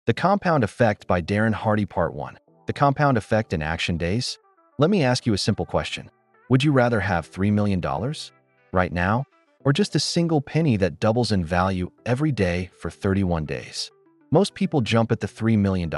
The Compound Effect by Darren Hardy Part 1. The Compound Effect in Action Days? Let me ask you a simple question. Would you rather have $3 million right now, or just a single penny that doubles in value every day for 31 days? Most people jump at the $3 million.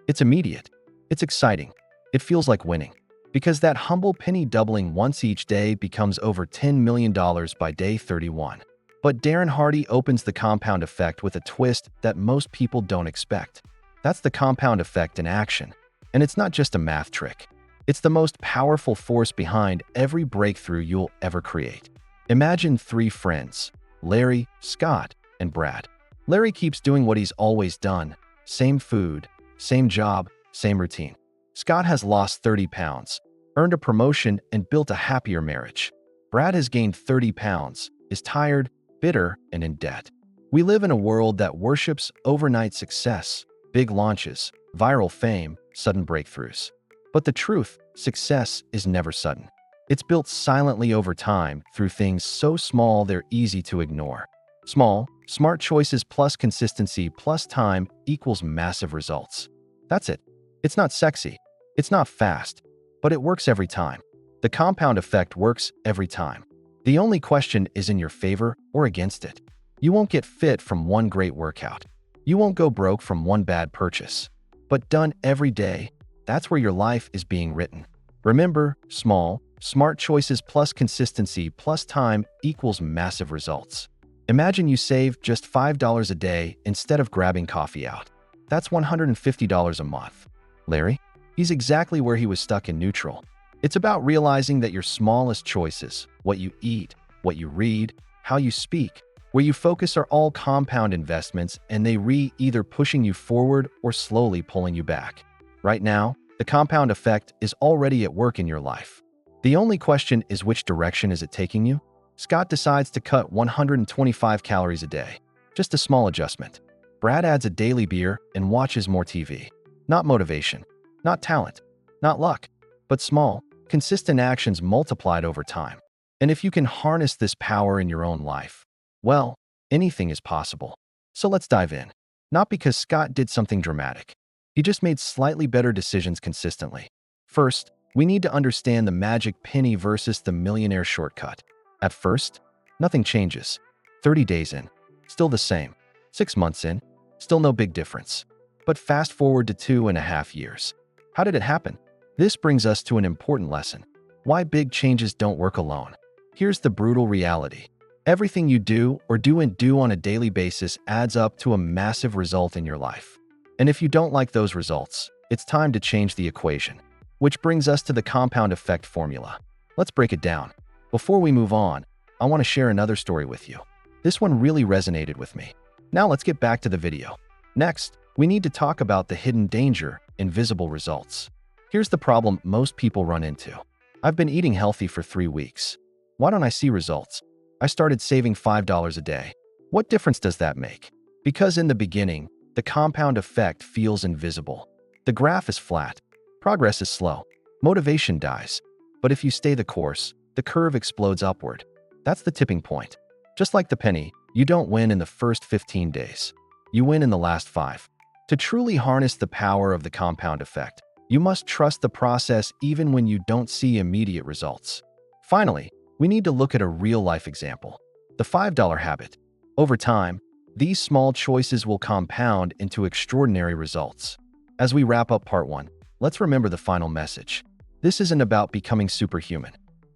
It's immediate. It's exciting. It feels like winning. Because that humble penny doubling once each day becomes over $10 million by day 31. But Darren Hardy opens the compound effect with a twist that most people don't expect. That's the compound effect in action. And it's not just a math trick. It's the most powerful force behind every breakthrough you'll ever create. Imagine three friends: Larry, Scott, and Brad. Larry keeps doing what he's always done. Same food, same job, same routine. Scott has lost 30 pounds, earned a promotion, and built a happier marriage. Brad has gained 30 pounds, is tired, bitter, and in debt. We live in a world that worships overnight success, big launches, viral fame, sudden breakthroughs. But the truth, success is never sudden. It's built silently over time through things so small they're easy to ignore. Small, smart choices plus consistency plus time equals massive results. That's it. It's not sexy. It's not fast. But it works every time. The compound effect works every time. The only question is in your favor or against it. You won't get fit from one great workout. You won't go broke from one bad purchase. But done every day, that's where your life is being written. Remember, small, smart choices plus consistency plus time equals massive results. Imagine you save just $5 a day instead of grabbing coffee out. That's $150 a month. Larry? He's exactly where he was stuck in neutral. It's about realizing that your smallest choices, what you eat, what you read, how you speak, where you focus are all compound investments, and they either pushing you forward or slowly pulling you back. Right now, the compound effect is already at work in your life. The only question is, which direction is it taking you? Scott decides to cut 125 calories a day. Just a small adjustment. Brad adds a daily beer and watches more TV. Not motivation, not talent, not luck, but small, consistent actions multiplied over time. And if you can harness this power in your own life, well, anything is possible. So let's dive in. Not because Scott did something dramatic. He just made slightly better decisions consistently. First, we need to understand the magic penny versus the millionaire shortcut. At first, nothing changes. 30 days in, still the same. 6 months in, still no big difference. But fast forward to 2.5 years. How did it happen? This brings us to an important lesson. Why big changes don't work alone. Here's the brutal reality. Everything you do or do on a daily basis adds up to a massive result in your life. And if you don't like those results, it's time to change the equation. Which brings us to the compound effect formula. Let's break it down. Before we move on, I want to share another story with you. This one really resonated with me. Now let's get back to the video. Next, we need to talk about the hidden danger, invisible results. Here's the problem most people run into. I've been eating healthy for 3 weeks. Why don't I see results? I started saving $5 a day. What difference does that make? Because in the beginning, the compound effect feels invisible. The graph is flat. Progress is slow. Motivation dies. But if you stay the course, the curve explodes upward. That's the tipping point. Just like the penny, you don't win in the first 15 days. You win in the last 5. To truly harness the power of the compound effect, you must trust the process even when you don't see immediate results. Finally, we need to look at a real-life example. The $5 habit. Over time, these small choices will compound into extraordinary results. As we wrap up part 1, let's remember the final message. This isn't about becoming superhuman.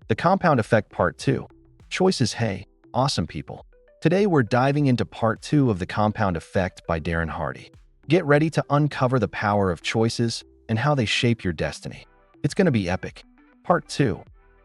The compound effect part 2. Choices. Hey, awesome people. Today we're diving into part 2 of the compound effect by Darren Hardy. Get ready to uncover the power of choices and how they shape your destiny. It's going to be epic. Part 2.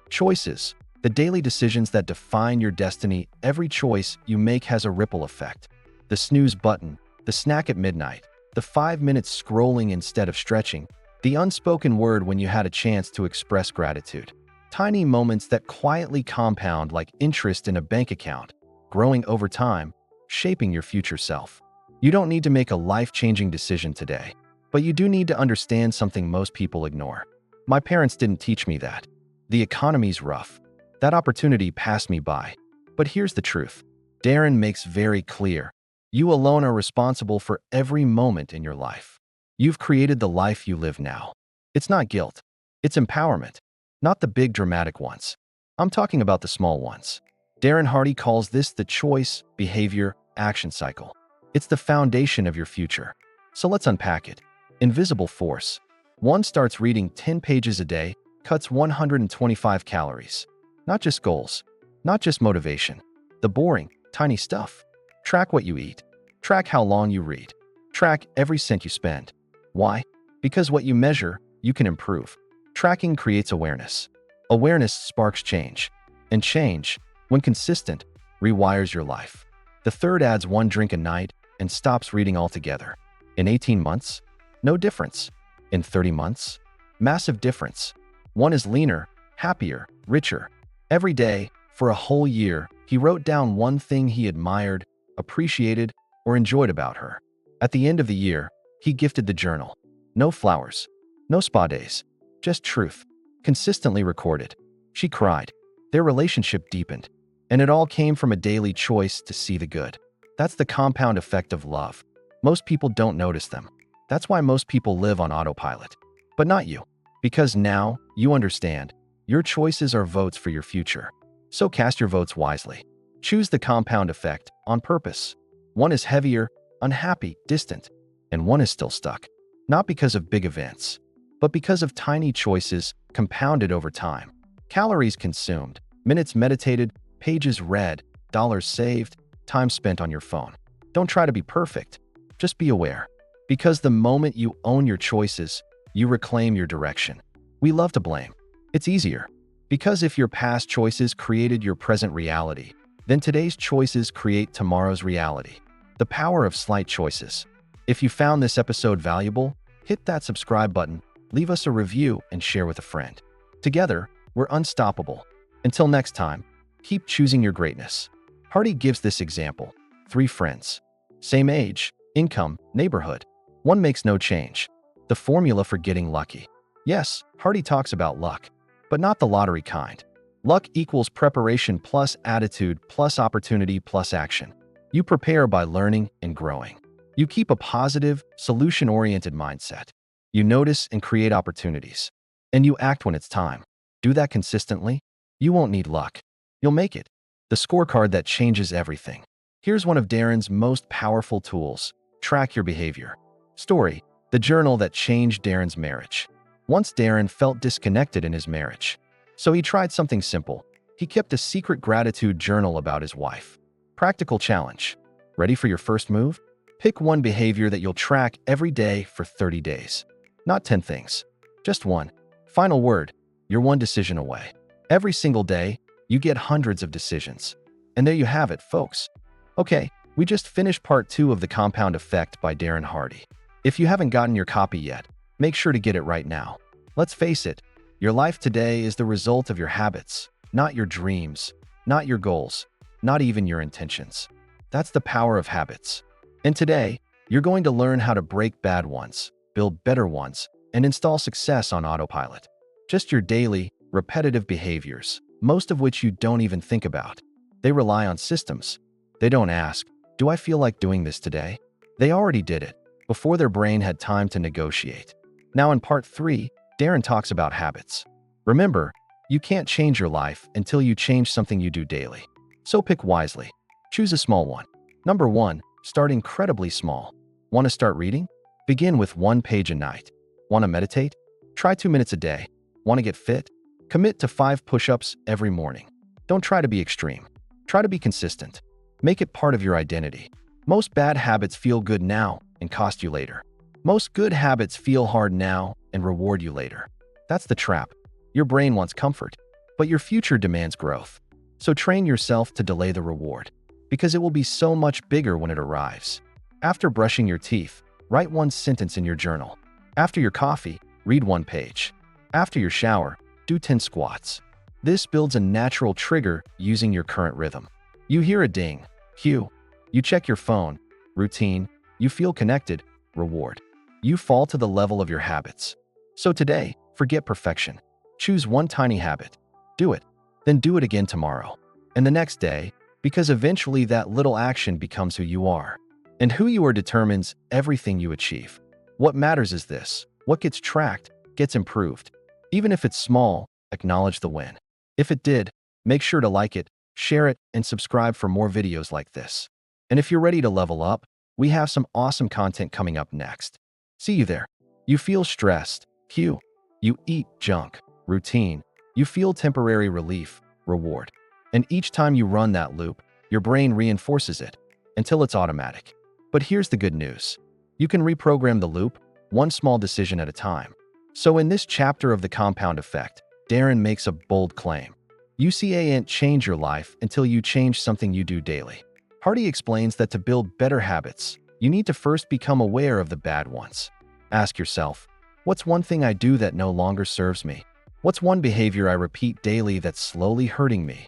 Choices. The daily decisions that define your destiny. Every choice you make has a ripple effect. The snooze button, the snack at midnight, the 5 minutes scrolling instead of stretching, the unspoken word when you had a chance to express gratitude. Tiny moments that quietly compound like interest in a bank account, growing over time, shaping your future self. You don't need to make a life-changing decision today, but you do need to understand something most people ignore. My parents didn't teach me that. The economy's rough. That opportunity passed me by. But here's the truth. Darren makes very clear. You alone are responsible for every moment in your life. You've created the life you live now. It's not guilt. It's empowerment. Not the big dramatic ones. I'm talking about the small ones. Darren Hardy calls this the choice, behavior, action cycle. It's the foundation of your future. So let's unpack it. Invisible force. 1 starts reading 10 pages a day, cuts 125 calories. Not just goals. Not just motivation. The boring, tiny stuff. Track what you eat. Track how long you read. Track every cent you spend. Why? Because what you measure, you can improve. Tracking creates awareness. Awareness sparks change. And change, when consistent, rewires your life. The third adds 1 drink a night and stops reading altogether. In 18 months, no difference. In 30 months, massive difference. 1 is leaner, happier, richer. Every day, for a whole year, he wrote down 1 thing he admired, appreciated, or enjoyed about her. At the end of the year, he gifted the journal. No flowers, no spa days, just truth, consistently recorded. She cried. Their relationship deepened. And it all came from a daily choice to see the good. That's the compound effect of love. Most people don't notice them. That's why most people live on autopilot. But not you. Because now, you understand, your choices are votes for your future. So cast your votes wisely. Choose the compound effect on purpose. 1 is heavier, unhappy, distant, and 1 is still stuck. Not because of big events, but because of tiny choices compounded over time. Calories consumed, minutes meditated, pages read, dollars saved, time spent on your phone. Don't try to be perfect. Just be aware. Because the moment you own your choices, you reclaim your direction. We love to blame. It's easier. Because if your past choices created your present reality, then today's choices create tomorrow's reality. The power of slight choices. If you found this episode valuable, hit that subscribe button, leave us a review, and share with a friend. Together, we're unstoppable. Until next time, keep choosing your greatness. Hardy gives this example. 3 friends. Same age, income, neighborhood. 1 makes no change. The formula for getting lucky. Yes, Hardy talks about luck, but not the lottery kind. Luck equals preparation plus attitude plus opportunity plus action. You prepare by learning and growing. You keep a positive, solution-oriented mindset. You notice and create opportunities. And you act when it's time. Do that consistently. You won't need luck. You'll make it. The scorecard that changes everything. Here's one of Darren's most powerful tools. Track your behavior. Story: the journal that changed Darren's marriage. Once Darren felt disconnected in his marriage. So he tried something simple. He kept a secret gratitude journal about his wife. Practical challenge. Ready for your first move? Pick 1 behavior that you'll track every day for 30 days. Not 10 things. Just 1. Final word. You're 1 decision away. Every single day, you get hundreds of decisions. And there you have it, folks. Okay, we just finished part 2 of The Compound Effect by Darren Hardy. If you haven't gotten your copy yet, make sure to get it right now. Let's face it, your life today is the result of your habits, not your dreams, not your goals, not even your intentions. That's the power of habits. And today, you're going to learn how to break bad ones, build better ones, and install success on autopilot. Just your daily, repetitive behaviors, most of which you don't even think about. They rely on systems. They don't ask, do I feel like doing this today? They already did it, before their brain had time to negotiate. Now in part 3, Darren talks about habits. Remember, you can't change your life until you change something you do daily. So pick wisely. Choose a small one. Number 1, start incredibly small. Want to start reading? Begin with 1 page a night. Want to meditate? Try 2 minutes a day. Want to get fit? Commit to 5 push-ups every morning. Don't try to be extreme. Try to be consistent. Make it part of your identity. Most bad habits feel good now and cost you later. Most good habits feel hard now and reward you later. That's the trap. Your brain wants comfort, but your future demands growth. So train yourself to delay the reward, because it will be so much bigger when it arrives. After brushing your teeth, write 1 sentence in your journal. After your coffee, read 1 page. After your shower, do 10 squats. This builds a natural trigger using your current rhythm. You hear a ding, cue. You check your phone, routine. You feel connected, reward. You fall to the level of your habits. So today, forget perfection. Choose 1 tiny habit. Do it. Then do it again tomorrow. And the next day, because eventually that little action becomes who you are. And who you are determines everything you achieve. What matters is this: what gets tracked, gets improved. Even if it's small, acknowledge the win. If it did, make sure to like it, share it, and subscribe for more videos like this. And if you're ready to level up, we have some awesome content coming up next. See you there. You feel stressed. Q. You eat junk. Routine. You feel temporary relief. Reward. And each time you run that loop, your brain reinforces it until it's automatic. But here's the good news. You can reprogram the loop, one small decision at a time. So in this chapter of the compound effect, Darren makes a bold claim. You can't change your life until you change something you do daily. Hardy explains that to build better habits, you need to first become aware of the bad ones. Ask yourself, what's one thing I do that no longer serves me? What's one behavior I repeat daily that's slowly hurting me?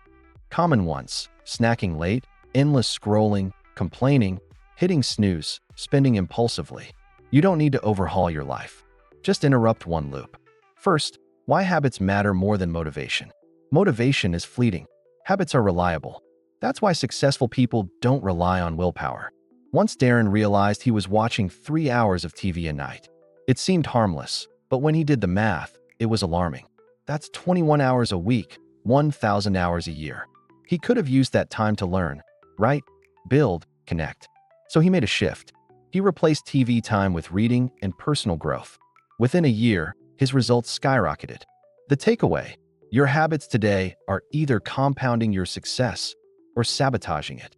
Common ones: snacking late, endless scrolling, complaining, hitting snooze, spending impulsively. You don't need to overhaul your life. Just interrupt one loop. First, why habits matter more than motivation. Motivation is fleeting. Habits are reliable. That's why successful people don't rely on willpower. Once Darren realized he was watching 3 hours of TV a night. It seemed harmless, but when he did the math, it was alarming. That's 21 hours a week, 1,000 hours a year. He could have used that time to learn, write, build, connect. So he made a shift. He replaced TV time with reading and personal growth. Within a year, his results skyrocketed. The takeaway: your habits today are either compounding your success or sabotaging it.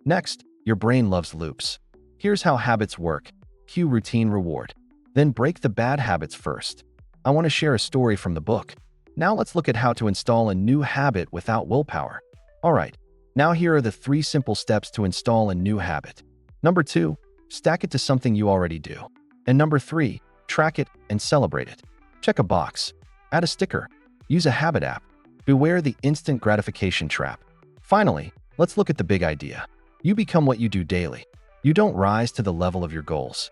Next, your brain loves loops. Here's how habits work. Cue routine reward. Then break the bad habits first. I want to share a story from the book. Now let's look at how to install a new habit without willpower. Alright, now here are the 3 simple steps to install a new habit. Number 2, stack it to something you already do. And number 3, track it and celebrate it. Check a box. Add a sticker. Use a habit app. Beware the instant gratification trap. Finally, let's look at the big idea. You become what you do daily. You don't rise to the level of your goals.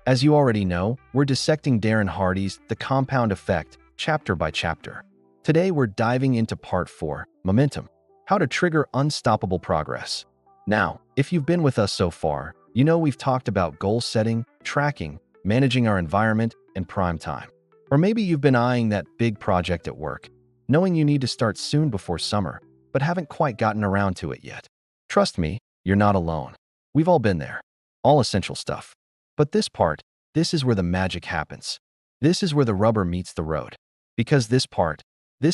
As you already know, we're dissecting Darren Hardy's The Compound Effect chapter by chapter. Today we're diving into part 4, Momentum, how to trigger unstoppable progress. Now, if you've been with us so far, you know we've talked about goal setting, tracking, managing our environment, and prime time. Or maybe you've been eyeing that big project at work, knowing you need to start soon before summer, but haven't quite gotten around to it yet. Trust me, you're not alone. We've all been there. All essential stuff. But this is where the magic happens. This is where the rubber meets the road. Because this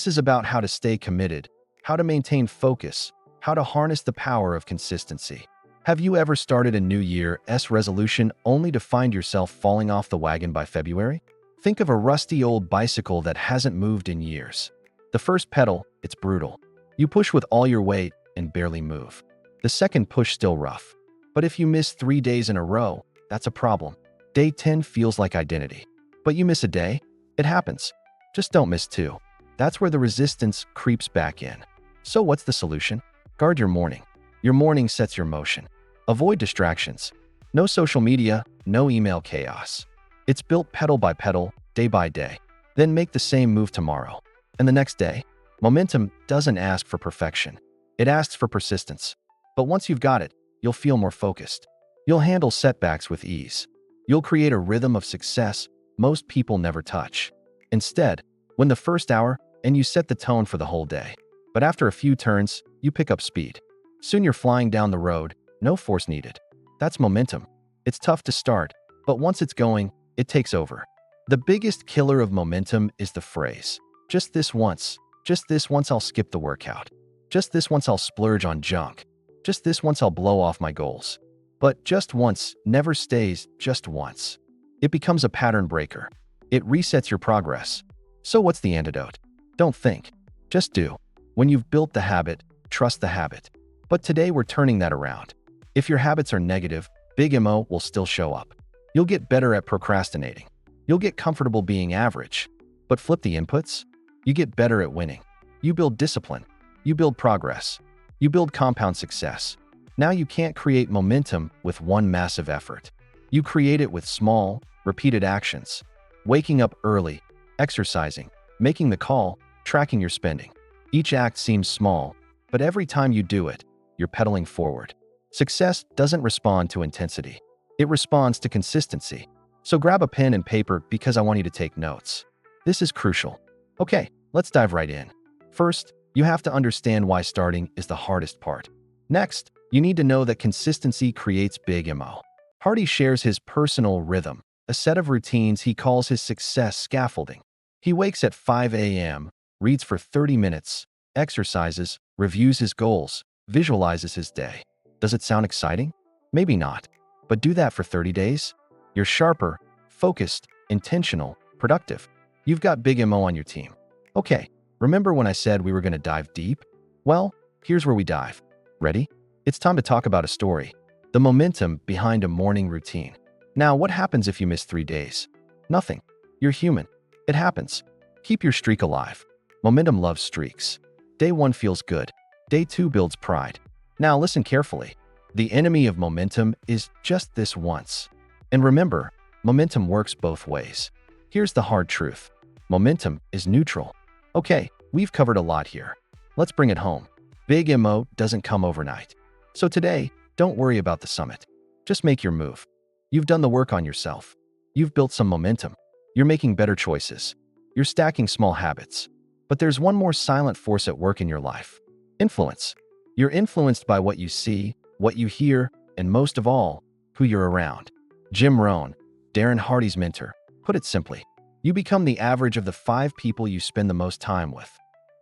is about how to stay committed, how to maintain focus, how to harness the power of consistency. Have you ever started a New Year's resolution only to find yourself falling off the wagon by February? Think of a rusty old bicycle that hasn't moved in years. The first pedal, it's brutal. You push with all your weight and barely move. The second push still rough. But if you miss 3 days in a row, that's a problem. Day 10 feels like identity. But you miss a day? It happens. Just don't miss 2. That's where the resistance creeps back in. So what's the solution? Guard your morning. Your morning sets your motion. Avoid distractions. No social media, no email chaos. It's built pedal by pedal, day by day. Then make the same move tomorrow. And the next day. Momentum doesn't ask for perfection. It asks for persistence. But once you've got it, you'll feel more focused. You'll handle setbacks with ease. You'll create a rhythm of success most people never touch. Instead, win the first hour and you set the tone for the whole day. But after a few turns, you pick up speed. Soon you're flying down the road, no force needed. That's momentum. It's tough to start, but once it's going, it takes over. The biggest killer of momentum is the phrase, just this once I'll skip the workout. Just this once I'll splurge on junk. Just this once I'll blow off my goals. But just once never stays just once. It becomes a pattern breaker. It resets your progress. So what's the antidote? Don't think. Just do. When you've built the habit, trust the habit. But today we're turning that around. If your habits are negative, big MO will still show up. You'll get better at procrastinating. You'll get comfortable being average. But flip the inputs. You get better at winning. You build discipline. You build progress. You build compound success. Now you can't create momentum with one massive effort. You create it with small, repeated actions. Waking up early, exercising, making the call, tracking your spending. Each act seems small, but every time you do it, you're pedaling forward. Success doesn't respond to intensity. It responds to consistency. So grab a pen and paper because I want you to take notes. This is crucial. Okay, let's dive right in. First, you have to understand why starting is the hardest part. Next, you need to know that consistency creates big MO. Hardy shares his personal rhythm, a set of routines he calls his success scaffolding. He wakes at 5 a.m., reads for 30 minutes, exercises, reviews his goals, visualizes his day. Does it sound exciting? Maybe not. But do that for 30 days? You're sharper, focused, intentional, productive. You've got big MO on your team. Okay, remember when I said we were going to dive deep? Well, here's where we dive. Ready? It's time to talk about a story. The momentum behind a morning routine. Now, what happens if you miss 3 days? Nothing. You're human. It happens. Keep your streak alive. Momentum loves streaks. Day 1 feels good. Day 2 builds pride. Now listen carefully. The enemy of momentum is just this once. And remember, momentum works both ways. Here's the hard truth. Momentum is neutral. Okay, we've covered a lot here. Let's bring it home. Big MO doesn't come overnight. So today, don't worry about the summit. Just make your move. You've done the work on yourself. You've built some momentum. You're making better choices. You're stacking small habits. But there's one more silent force at work in your life. Influence. You're influenced by what you see, what you hear, and most of all, who you're around. Jim Rohn, Darren Hardy's mentor, put it simply. You become the average of the 5 people you spend the most time with.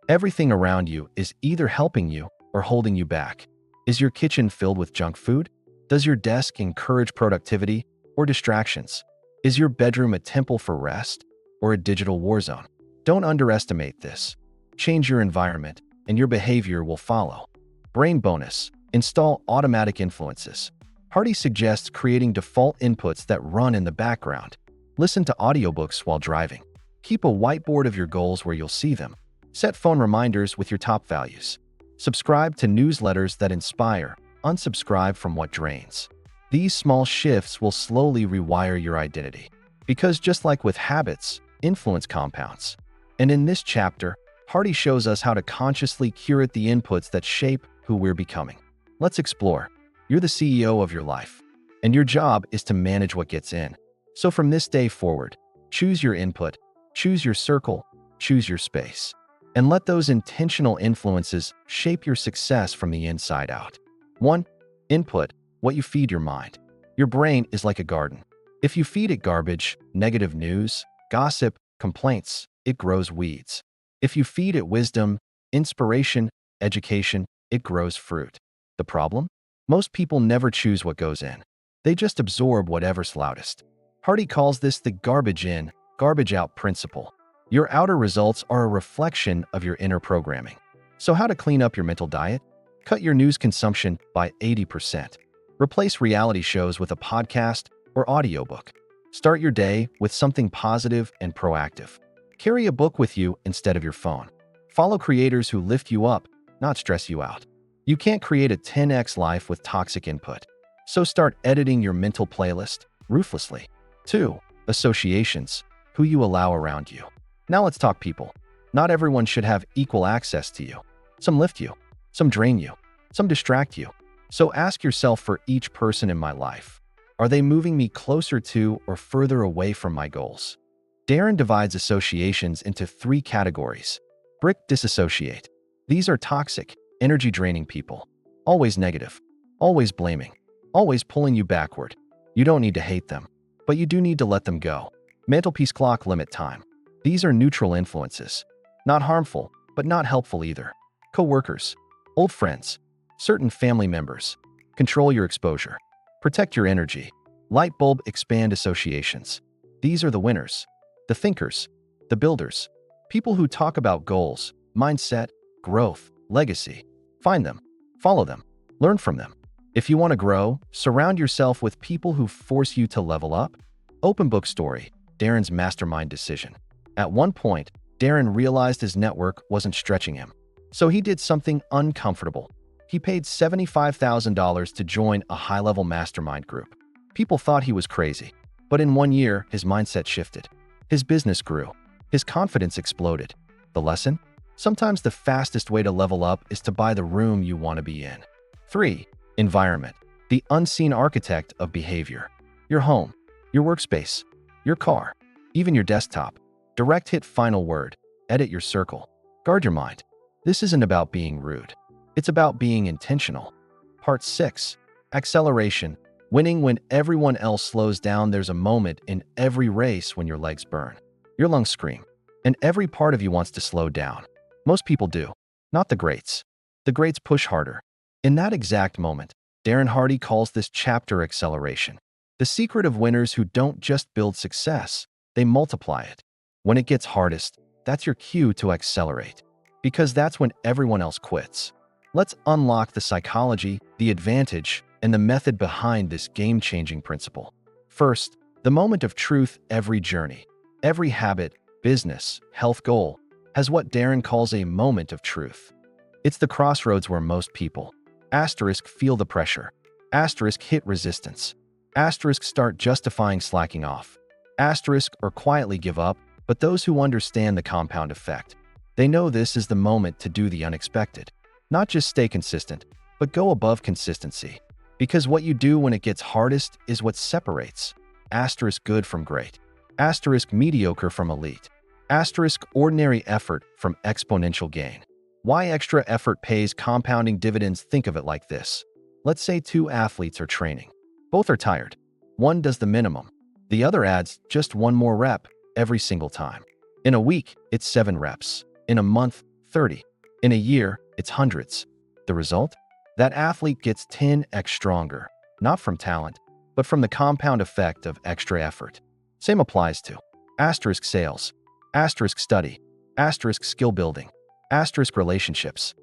Everything around you is either helping you or holding you back. Is your kitchen filled with junk food? Does your desk encourage productivity or distractions? Is your bedroom a temple for rest or a digital war zone? Don't underestimate this. Change your environment and your behavior will follow. Brain bonus. Install automatic influences. Hardy suggests creating default inputs that run in the background. Listen to audiobooks while driving. Keep a whiteboard of your goals where you'll see them. Set phone reminders with your top values. Subscribe to newsletters that inspire. Unsubscribe from what drains. These small shifts will slowly rewire your identity. Because just like with habits, influence compounds. And in this chapter, Hardy shows us how to consciously curate the inputs that shape who we're becoming. Let's explore. You're the CEO of your life, and your job is to manage what gets in. So from this day forward, choose your input, choose your circle, choose your space, and let those intentional influences shape your success from the inside out. 1. Input, what you feed your mind. Your brain is like a garden. If you feed it garbage, negative news, gossip, complaints, it grows weeds. If you feed it wisdom, inspiration, education, it grows fruit. The problem? Most people never choose what goes in. They just absorb whatever's loudest. Hardy calls this the garbage in, garbage out principle. Your outer results are a reflection of your inner programming. So how to clean up your mental diet? Cut your news consumption by 80%. Replace reality shows with a podcast or audiobook. Start your day with something positive and proactive. Carry a book with you instead of your phone. Follow creators who lift you up, not stress you out. You can't create a 10x life with toxic input. So start editing your mental playlist ruthlessly. 2. Associations, who you allow around you. Now let's talk people. Not everyone should have equal access to you. Some lift you, some drain you, some distract you. So ask yourself for each person in my life. Are they moving me closer to or further away from my goals? Darren divides associations into 3 categories. Brick disassociate. These are toxic, energy-draining people. Always negative, always blaming, always pulling you backward. You don't need to hate them, but you do need to let them go. Mantelpiece clock limit time. These are neutral influences. Not harmful, but not helpful either. Co-workers, old friends, certain family members. Control your exposure. Protect your energy. Light bulb expand associations. These are the winners, the thinkers, the builders. People who talk about goals, mindset, growth, legacy. Find them, follow them, learn from them. If you want to grow, surround yourself with people who force you to level up. Open book story, Darren's mastermind decision. At one point, Darren realized his network wasn't stretching him. So he did something uncomfortable. He paid $75,000 to join a high-level mastermind group. People thought he was crazy, but in 1 year, his mindset shifted. His business grew. His confidence exploded. The lesson? Sometimes the fastest way to level up is to buy the room you want to be in. 3. Environment, the unseen architect of behavior. Your home, your workspace, your car, even your desktop. Direct hit final word. Edit your circle. Guard your mind. This isn't about being rude. It's about being intentional. Part 6. Acceleration. Winning when everyone else slows down. There's a moment in every race when your legs burn. Your lungs scream. And every part of you wants to slow down. Most people do. Not the greats. The greats push harder. In that exact moment, Darren Hardy calls this chapter acceleration. The secret of winners who don't just build success, they multiply it. When it gets hardest, that's your cue to accelerate. Because that's when everyone else quits. Let's unlock the psychology, the advantage, and the method behind this game-changing principle. First, the moment of truth. Every journey, every habit, business, health goal has what Darren calls a moment of truth. It's the crossroads where most people, feel the pressure, hit resistance, start justifying slacking off, or quietly give up. But those who understand the compound effect, they know this is the moment to do the unexpected. Not just stay consistent, but go above consistency. Because what you do when it gets hardest is what separates good from great, mediocre from elite, ordinary effort from exponential gain. Why extra effort pays compounding dividends? Think of it like this. Let's say two athletes are training. Both are tired. One does the minimum. The other adds just one more rep every single time. In a week, it's 7 reps. In a month, 30. In a year, it's hundreds. The result? That athlete gets 10x stronger, not from talent, but from the compound effect of extra effort. Same applies to sales, study, skill building, relationships,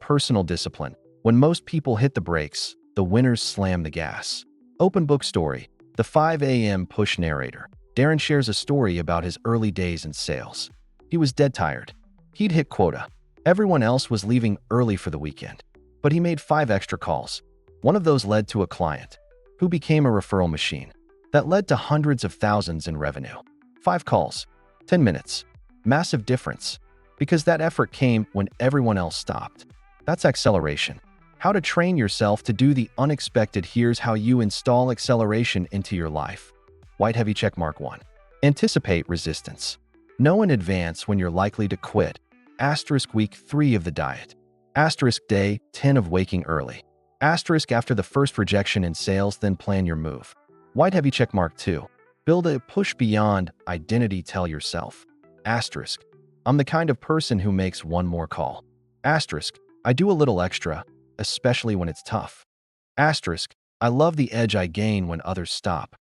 personal discipline. When most people hit the brakes, the winners slam the gas. Open book story. The 5 a.m. push narrator. Darren shares a story about his early days in sales. He was dead tired. He'd hit quota. Everyone else was leaving early for the weekend. But he made 5 extra calls. One of those led to a client, who became a referral machine. That led to hundreds of thousands in revenue. 5 calls, 10 minutes. Massive difference. Because that effort came when everyone else stopped. That's acceleration. How to train yourself to do the unexpected. Here's how you install acceleration into your life. White heavy checkmark 1. Anticipate resistance. Know in advance when you're likely to quit. Week 3 of the diet. Day 10 of waking early. After the first rejection in sales, then plan your move. White heavy checkmark 2. Build a push beyond identity. Tell yourself. I'm the kind of person who makes one more call. I do a little extra, especially when it's tough. I love the edge I gain when others stop.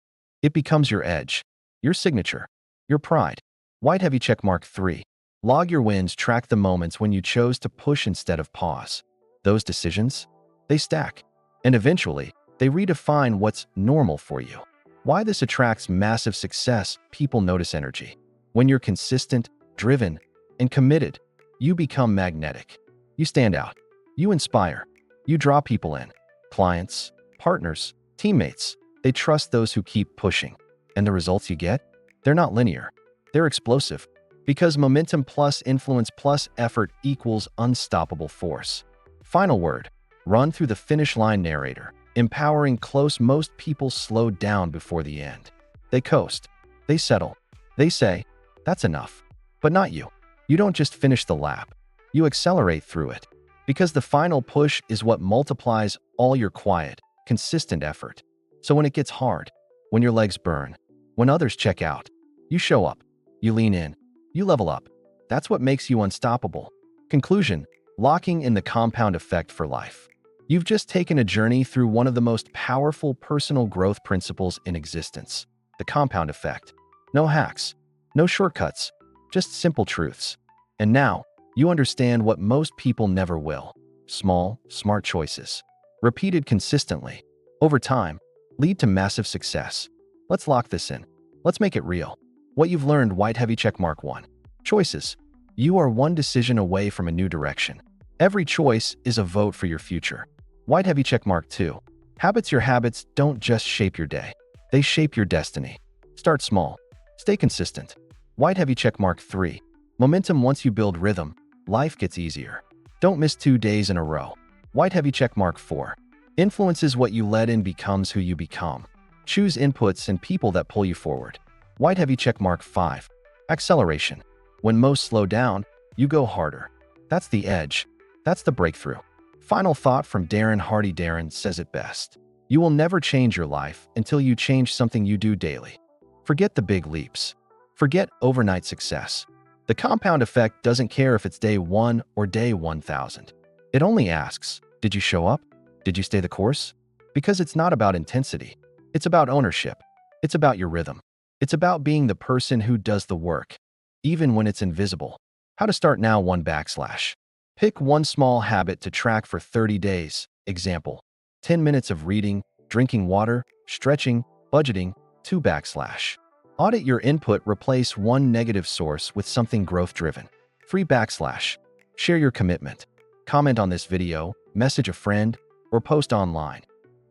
It becomes your edge, your signature, your pride. White heavy checkmark 3. Log your wins. Track the moments when you chose to push instead of pause. Those decisions, they stack. And eventually, they redefine what's normal for you. Why this attracts massive success. People notice energy. When you're consistent, driven, and committed, you become magnetic. You stand out. You inspire. You draw people in. Clients, partners, teammates. They trust those who keep pushing. And the results you get? They're not linear. They're explosive. Because momentum plus influence plus effort equals unstoppable force. Final word. Run through the finish line. Narrator. Empowering close. Most people slow down before the end. They coast. They settle. They say, that's enough. But not you. You don't just finish the lap. You accelerate through it. Because the final push is what multiplies all your quiet, consistent effort. So when it gets hard, when your legs burn, when others check out, you show up. You lean in. You level up. That's what makes you unstoppable. Conclusion. Locking in the compound effect for life. You've just taken a journey through one of the most powerful personal growth principles in existence. The compound effect. No hacks. No shortcuts. Just simple truths. And now, you understand what most people never will. Small, smart choices, repeated consistently, over time, lead to massive success. Let's lock this in. Let's make it real. What you've learned. White heavy checkmark 1. Choices. You are one decision away from a new direction. Every choice is a vote for your future. White heavy checkmark 2. Habits. Your habits don't just shape your day. They shape your destiny. Start small. Stay consistent. White heavy checkmark 3. Momentum. Once you build rhythm, life gets easier. Don't miss 2 days in a row. White heavy checkmark 4. Influence is what you let in becomes who you become. Choose inputs and people that pull you forward. White heavy checkmark 5. Acceleration. When most slow down, you go harder. That's the edge. That's the breakthrough. Final thought from Darren Hardy. Darren says it best. You will never change your life until you change something you do daily. Forget the big leaps. Forget overnight success. The compound effect doesn't care if it's day 1 or day 1000. It only asks, did you show up? Did you stay the course? Because it's not about intensity. It's about ownership. It's about your rhythm. It's about being the person who does the work, even when it's invisible. How to start now. 1 backslash. Pick one small habit to track for 30 days. Example, 10 minutes of reading, drinking water, stretching, budgeting. 2 backslash. Audit your input. Replace one negative source with something growth-driven. 3 backslash. Share your commitment. Comment on this video, message a friend, or post online.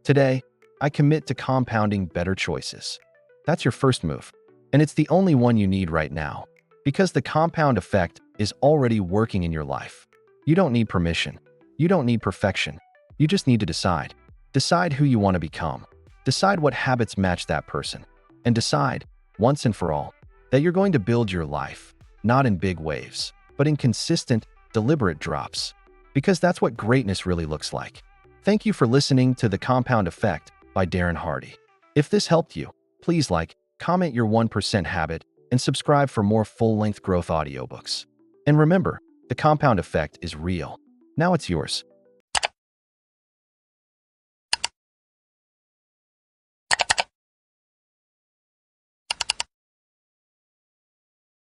Today, I commit to compounding better choices. That's your first move. And it's the only one you need right now, because the compound effect is already working in your life. You don't need permission. You don't need perfection. You just need to decide. Decide who you want to become. Decide what habits match that person. And decide, once and for all, that you're going to build your life, not in big waves, but in consistent, deliberate drops. Because that's what greatness really looks like. Thank you for listening to The Compound Effect by Darren Hardy. If this helped you, please like, comment your 1% habit, and subscribe for more full-length growth audiobooks. And remember, the compound effect is real. Now it's yours.